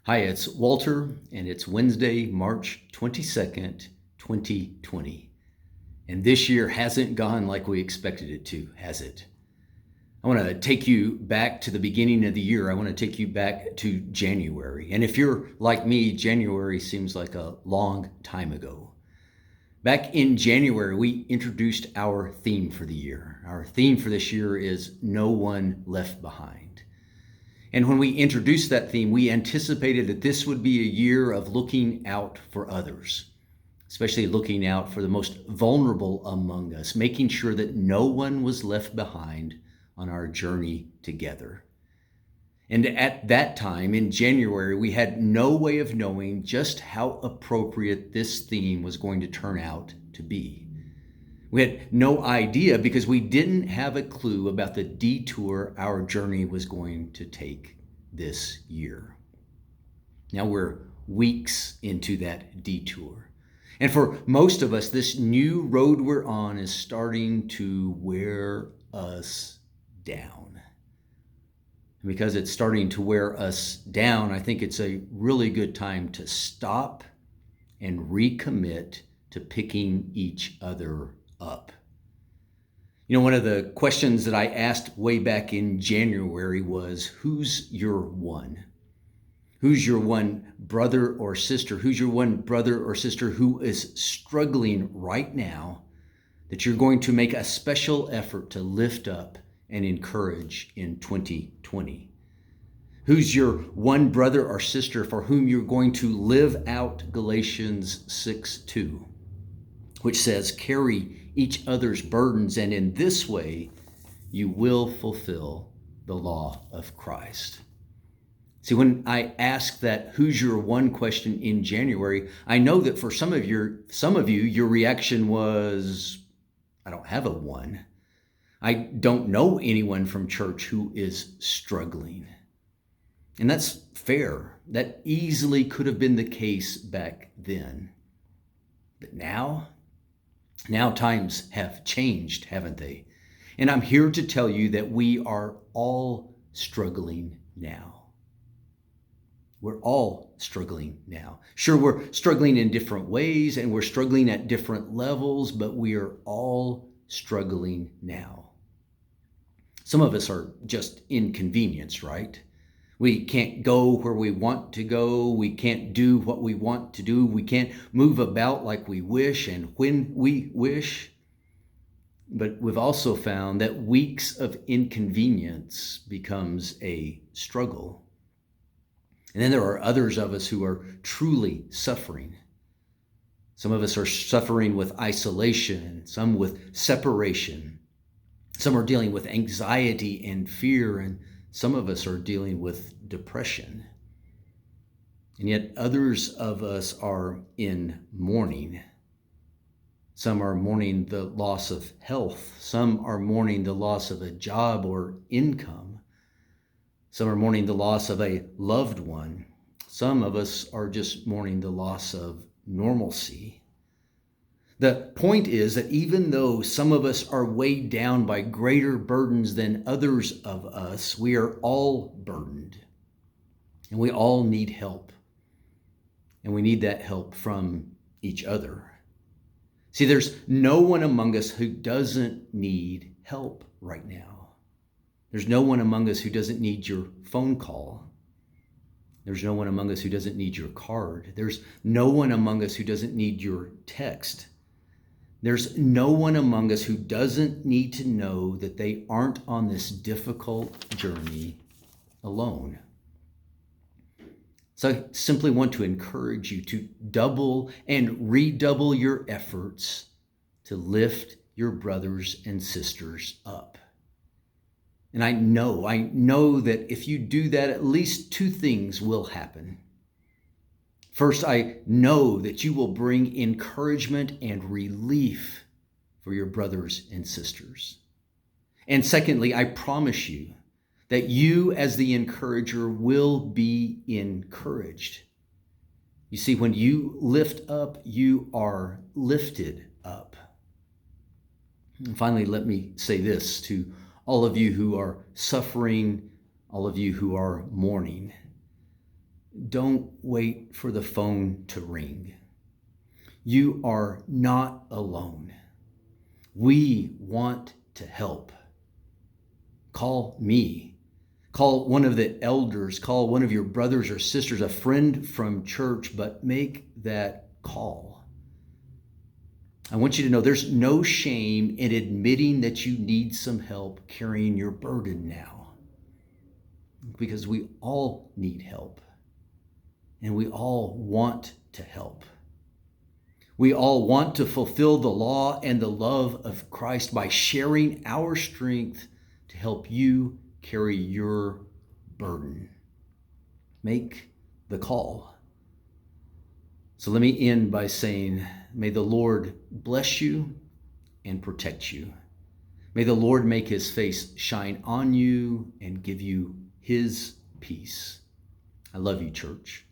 Hi, it's Walter, and it's Wednesday, March 22nd, 2020. And this year hasn't gone like we expected it to, has it? I want to take you back to the beginning of the year. I want to take you back to January. And if you're like me, January seems like a long time ago. Back in January, we introduced our theme for the year. Our theme for this year is No One Left Behind. And when we introduced that theme, we anticipated that this would be a year of looking out for others, especially looking out for the most vulnerable among us, making sure that no one was left behind on our journey together. And at that time, in January, we had no way of knowing just how appropriate this theme was going to turn out to be. We had no idea because we didn't have a clue about the detour our journey was going to take this year. Now we're weeks into that detour. And for most of us, this new road we're on is starting to wear us down. And because it's starting to wear us down, I think it's a really good time to stop and recommit to picking each other up. You know, one of the questions that I asked way back in January was, who's your one? Who's your one brother or sister? Who's your one brother or sister who is struggling right now that you're going to make a special effort to lift up and encourage in 2020? Who's your one brother or sister for whom you're going to live out Galatians 6:2? Which says, carry each other's burdens, and in this way you will fulfill the law of Christ. See, when I asked that who's your one question in January, I know that for some of you, your reaction was, I don't have a one. I don't know anyone from church who is struggling. And that's fair. That easily could have been the case back then. But now times have changed, haven't they? And I'm here to tell you that we are all struggling now. We're all struggling now. Sure, we're struggling in different ways and we're struggling at different levels, but we are all struggling now. Some of us are just inconvenienced, right? We can't go where we want to go. We can't do what we want to do. We can't move about like we wish and when we wish. But we've also found that weeks of inconvenience becomes a struggle. And then there are others of us who are truly suffering. Some of us are suffering with isolation, some with separation. Some are dealing with anxiety and fear, and some of us are dealing with depression. And yet others of us are in mourning. Some are mourning the loss of health. Some are mourning the loss of a job or income. Some are mourning the loss of a loved one. Some of us are just mourning the loss of normalcy. The point is that even though some of us are weighed down by greater burdens than others of us, we are all burdened and we all need help. And we need that help from each other. See, there's no one among us who doesn't need help right now. There's no one among us who doesn't need your phone call. There's no one among us who doesn't need your card. There's no one among us who doesn't need your text. There's no one among us who doesn't need to know that they aren't on this difficult journey alone. So I simply want to encourage you to double and redouble your efforts to lift your brothers and sisters up. And I know that if you do that, at least two things will happen. First, I know that you will bring encouragement and relief for your brothers and sisters. And secondly, I promise you that you as the encourager will be encouraged. You see, when you lift up, you are lifted up. And finally, let me say this to all of you who are suffering, all of you who are mourning. Don't wait for the phone to ring. You are not alone. We want to help. Call me. Call one of the elders. Call one of your brothers or sisters, a friend from church, but make that call. I want you to know there's no shame in admitting that you need some help carrying your burden now, because we all need help and we all want to help. We all want to fulfill the law and the love of Christ by sharing our strength to help you carry your burden. Make the call. So let me end by saying, may the Lord bless you and protect you. May the Lord make his face shine on you and give you his peace. I love you, church.